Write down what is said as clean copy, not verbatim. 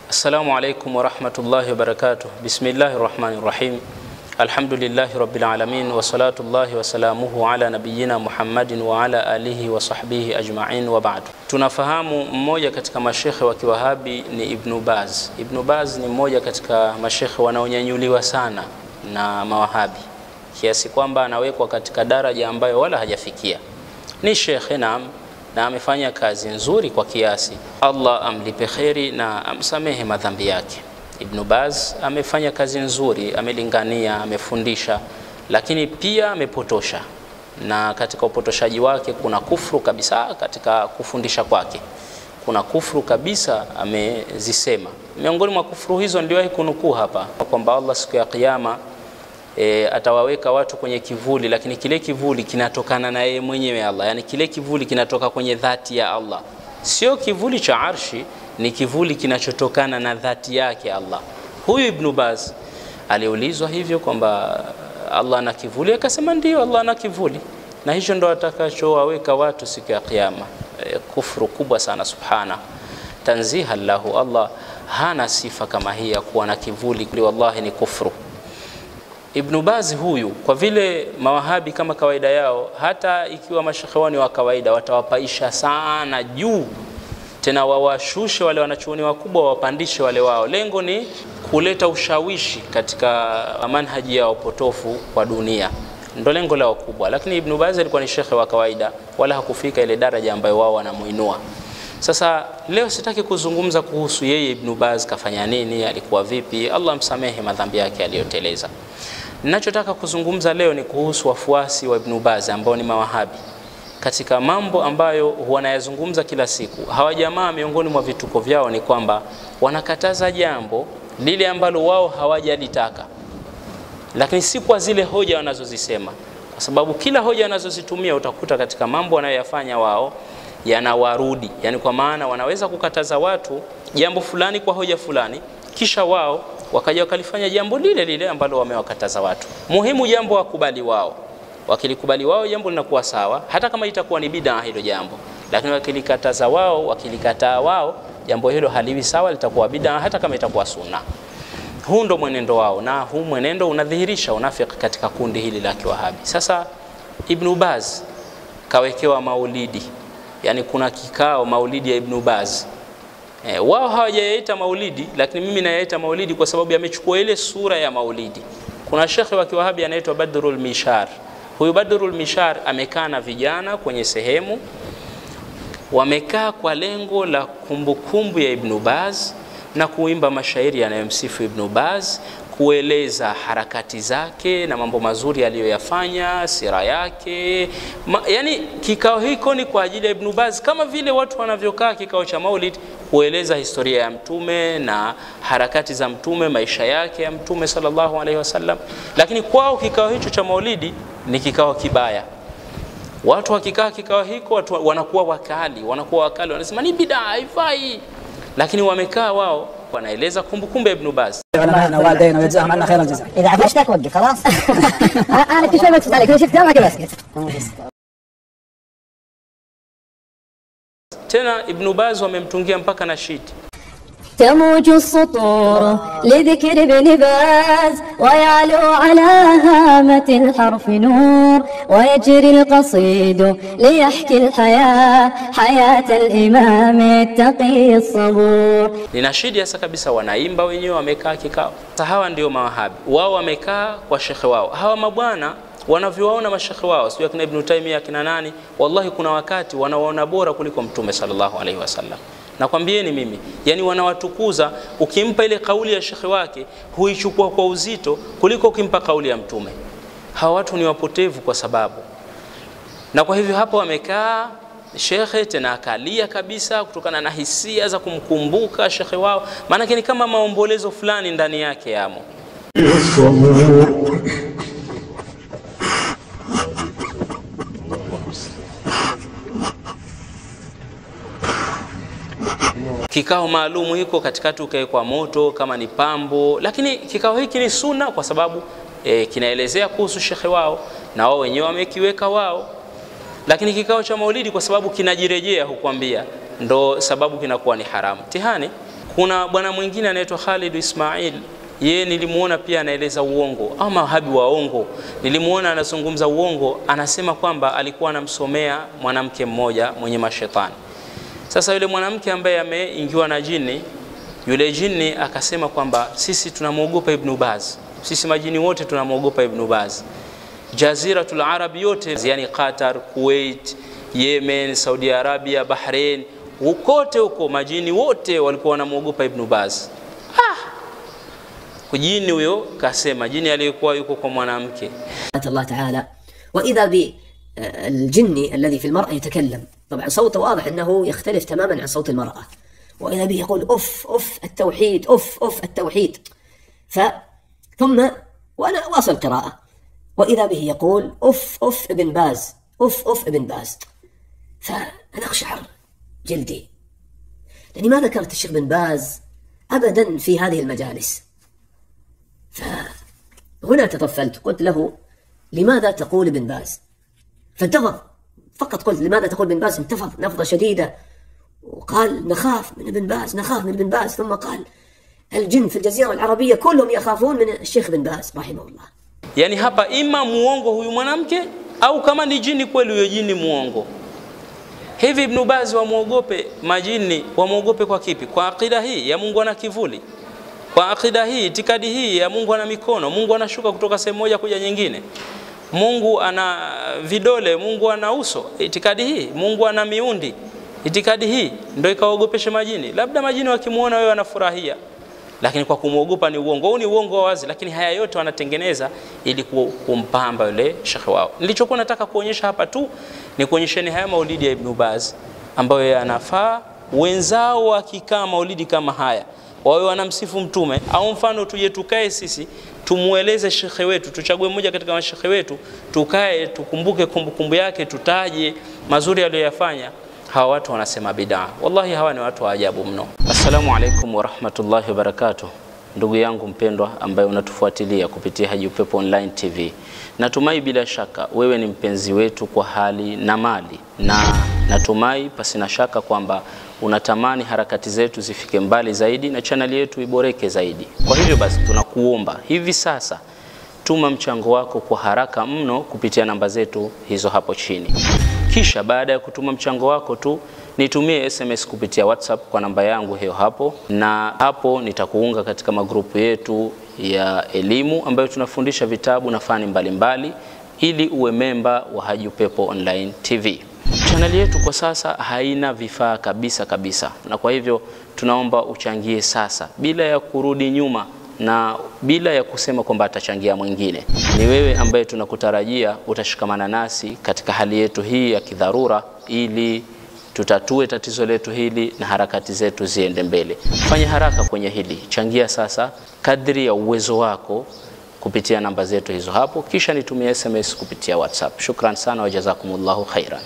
Assalamu alaikum wa rahmatullahi wa barakatuh. Bismillahirrahmanirrahim. Alhamdulillahi rabbil alamin wa salatullahi wa salamuhu ala nabiyyina Muhammadin wa ala alihi wa sahbihi ajma'in wa ba'd. Tunafahamu mmoja katika mashekhe wa Kiwahabi ni Ibn Baz. Ibn Baz ni mmoja katika mashekhe wanaonyanyuliwa sana na mawahabi, kiasi kwamba anawekwa katika daraja ambayo wala hajafikia. Ni shekhe na amefanya kazi nzuri kwa kiasi. Allah amlipe kheri na amsamehe madhambi yake. Ibn Baz amefanya kazi nzuri, amelingania, amefundisha, lakini pia amepotosha. Na katika upotoshaji wake kuna kufuru kabisa katika kufundisha kwake. Kuna kufuru kabisa amezisema. Miongoni mwa kufuru hizo ndio kunukuu hapa kwamba Allah siku ya kiyama atawaweka watu kwenye kivuli, lakini kile kivuli kinatokana na yeye mwenyewe Allah. Yani kile kivuli kinatoka kwenye dhati ya Allah. Sio kivuli cha arshi, ni kivuli kinachotokana na dhati yake Allah. Huyu Ibn Baz aliulizwa hivyo kwamba Allah ana kivuli, akasema ndio Allah ana kivuli. Na hicho ndo atakachowaweka watu siku ya kiyama. Kufuru kubwa sana, subhana. Tanziha lahu, Allah hana sifa kama hii ya kuwa na kivuli, wallahi ni kufuru. Ibn Baz huyu, kwa vile mawahabi kama kawaida yao, hata ikiwa mashekhewani wa kawaida watawapaisha sana juu, tena wawashushe wale wanachuoni wakubwa, wapandishe wale wao. Lengo ni kuleta ushawishi katika manhaji yao potofu kwa dunia. Ndio lengo lao kubwa. Lakini Ibn Baz alikuwa ni shekhe wa kawaida, wala hakufika ile daraja ambayo wao wanamuinua. Sasa leo sitaki kuzungumza kuhusu yeye Ibn Baz kafanya nini, alikuwa vipi, Allah msamehe madhambi yake aliyoteleza. Ninachotaka kuzungumza leo ni kuhusu wafuasi wa Ibn Baz ambao ni mawahabi. Katika mambo ambayo wanayazungumza kila siku, hawa jamaa miongoni mwa vituko vyao ni kwamba wanakataza jambo lile ambalo wao hawajalitaka, lakini si kwa zile hoja wanazozisema, kwa sababu kila hoja wanazozitumia utakuta katika mambo wanayoyafanya wao yanawarudi. Yani kwa maana wanaweza kukataza watu jambo fulani kwa hoja fulani, kisha wao wakaja wakalifanya jambo lile lile ambalo wamewakataza watu. Muhimu jambo wakubali wao. Wakilikubali wao jambo linakuwa sawa, hata kama itakuwa ni bid'a hilo jambo. Lakini wakilikataza wao, wakilikataa wao, jambo hilo haliwi sawa, litakuwa bid'a hata kama itakuwa sunna. Huu ndo mwenendo wao, na huu mwenendo unadhihirisha unafiki katika kundi hili la Kiwahabi. Sasa Ibn Baz kawekewa maulidi. Yani kuna kikao maulidi ya Ibn Baz. Wao hawajaita maulidi, lakini mimi nayaita maulidi kwa sababu yamechukua ile sura ya maulidi. Kuna shekhe wa Kiwahabi anaitwa Badrul Mishar. Huyu Badrul Mishar amekaa na vijana kwenye sehemu, wamekaa kwa lengo la kumbukumbu ya Ibn Baz na kuimba mashairi yanayomsifu Ibn Baz, kueleza harakati zake na mambo mazuri aliyoyafanya, sira yake. Yani kikao hiko ni kwa ajili ya Ibn Baz, kama vile watu wanavyokaa kikao cha maulid kueleza historia ya mtume na harakati za mtume, maisha yake ya mtume sallallahu alaihi wasallam. Lakini kwao kikao hicho cha maulidi ni kikao kibaya. Watu wakikaa kikao hiko watu wanakuwa wakali, wanasema ni bid'a, haifai. Lakini wamekaa wao wanaeleza kumbukumbu ya Ibn Baz. علماءنا والدينا ويجزاهم عنا خير الجزاء. إذا عفشتك وقف خلاص. أنا كل شوي بكتب عليك، إذا شفت جامعك بسكت. Tena Ibn Baz wamemtungia mpaka nashid. تموج السطور لذكر ابن باز ويعلو على هامة الحرف نور ويجري القصيد ليحكي الحياة حياة الإمام التقي الصبور. Ni nashidi hasa kabisa, wanaimba wenyewe, wamekaa kikao. Hawa ndio mawahabi. Wao wamekaa kwa shekhe wao. Hawa mabwana wanavyowaona mashekhe wao, sio kina Ibn Taymiyyah kina nani, wallahi kuna wakati wanawaona bora kuliko mtume sallallahu alaihi wasallam. Nakwambieni mimi, yani wanawatukuza. Ukimpa ile kauli ya shekhe wake huichukua kwa uzito kuliko ukimpa kauli ya mtume. Hawa watu ni wapotevu kwa sababu. Na kwa hivyo hapo wamekaa shekhe, tena akalia kabisa kutokana na hisia za kumkumbuka shekhe wao, maana ni kama maombolezo fulani ndani yake yamo. Kikao maalumu hiko katikati ukawekwa moto kama ni pambo, lakini kikao hiki ni sunna kwa sababu kinaelezea kuhusu shekhe wao. na wao wenyewe wamekiweka wao. Lakini kikao cha maulidi kwa sababu kinajirejea hukwambia, ndo sababu kinakuwa ni haramu. Tihani, kuna bwana mwingine anaitwa Khalid Ismail, yeye nilimuona pia anaeleza uongo, au mawahabi waongo. Nilimuona anazungumza uongo, anasema kwamba alikuwa anamsomea mwanamke mmoja mwenye mashetani. Sasa yule mwanamke ambaye ameingiwa na jini, yule jini akasema kwamba sisi tunamuogopa Ibn Baz, sisi majini wote tunamuogopa Ibn Baz. Jaziratul Arab yote, yani Qatar, Kuwait, Yemen, Saudi Arabia, Bahrain, kote huko majini wote walikuwa wanamuogopa Ibn Baz. Kujini huyo kasema, jini aliyekuwa yuko kwa mwanamke. الله تعالى وإذا بالجن الذي في المرأة يتكلم، طبعا صوته واضح أنه يختلف تماما عن صوت المرأة، وإذا به يقول أف أف التوحيد، أف أف التوحيد. ثم وأنا واصل قراءة، وإذا به يقول أف أف ابن باز، أف أف ابن باز. فأنا أقشعر جلدي، لأني ما ذكرت الشيخ بن باز أبدا في هذه المجالس. فهنا تطفلت، قلت له لماذا تقول ابن باز؟ فانتفض، فقط قلت لماذا تقول ابن باز؟ انتفض نفضة شديدة وقال نخاف من ابن باز، نخاف من ابن باز. ثم قال الجن في الجزيرة العربية كلهم يخافون من الشيخ ابن باز رحمه الله. Yani hapa ima muongo huyu mwanamke, au kama ni jini kweli huyo jini muongo. Hivi Ibn Baz wamuogope majini, wamuogope kwa kipi? Kwa akida hii ya Mungu ana kivuli, kwa akida hii, itikadi hii ya Mungu ana mikono, Mungu anashuka kutoka sehemu moja kuja nyingine, Mungu ana vidole, Mungu ana uso, itikadi hii, Mungu ana miundi, itikadi hii ndio ikaogopeshe majini. Labda majini wakimuona wewe wanafurahia, lakini kwa kumuogopa ni uongo. Huu ni uongo wa wazi, lakini haya yote wanatengeneza ili kumpamba yule shekhi wao. Nilichokuwa nataka kuonyesha hapa tu ni kuonyesheni haya maulidi ya Ibn Baz ambayo yanafaa wenzao wakikaa maulidi kama haya wawe wanamsifu mtume, au mfano tuje tukae sisi tumueleze shekhi wetu, tuchague mmoja katika mashekhi wetu, tukae tukumbuke kumbukumbu yake, tutaje mazuri aliyoyafanya. Hawa watu wanasema bid'a. Wallahi hawa ni watu wa ajabu mno. Assalamu alaikum wa rahmatullahi wa barakatuh. Ndugu yangu mpendwa ambaye unatufuatilia kupitia Haji Upepo Online TV. Natumai bila shaka wewe ni mpenzi wetu kwa hali na mali, na natumai pasina shaka kwamba unatamani harakati zetu zifike mbali zaidi na channel yetu iboreke zaidi. Kwa hivyo basi tunakuomba hivi sasa tuma mchango wako kwa haraka mno kupitia namba zetu hizo hapo chini. Kisha baada ya kutuma mchango wako tu nitumie SMS kupitia WhatsApp kwa namba yangu hiyo hapo, na hapo nitakuunga katika magrupu yetu ya elimu ambayo tunafundisha vitabu na fani mbalimbali ili uwe memba wa Haji Upepo Online TV. Channel yetu kwa sasa haina vifaa kabisa, na kwa hivyo tunaomba uchangie sasa bila ya kurudi nyuma na bila ya kusema kwamba atachangia mwingine. Ni wewe ambaye tunakutarajia utashikamana nasi katika hali yetu hii ya kidharura ili tutatue tatizo letu hili na harakati zetu ziende mbele. Fanya haraka kwenye hili, changia sasa kadri ya uwezo wako kupitia namba zetu hizo hapo, kisha nitumie SMS kupitia WhatsApp. Shukran sana wa jazakumullahu khairan.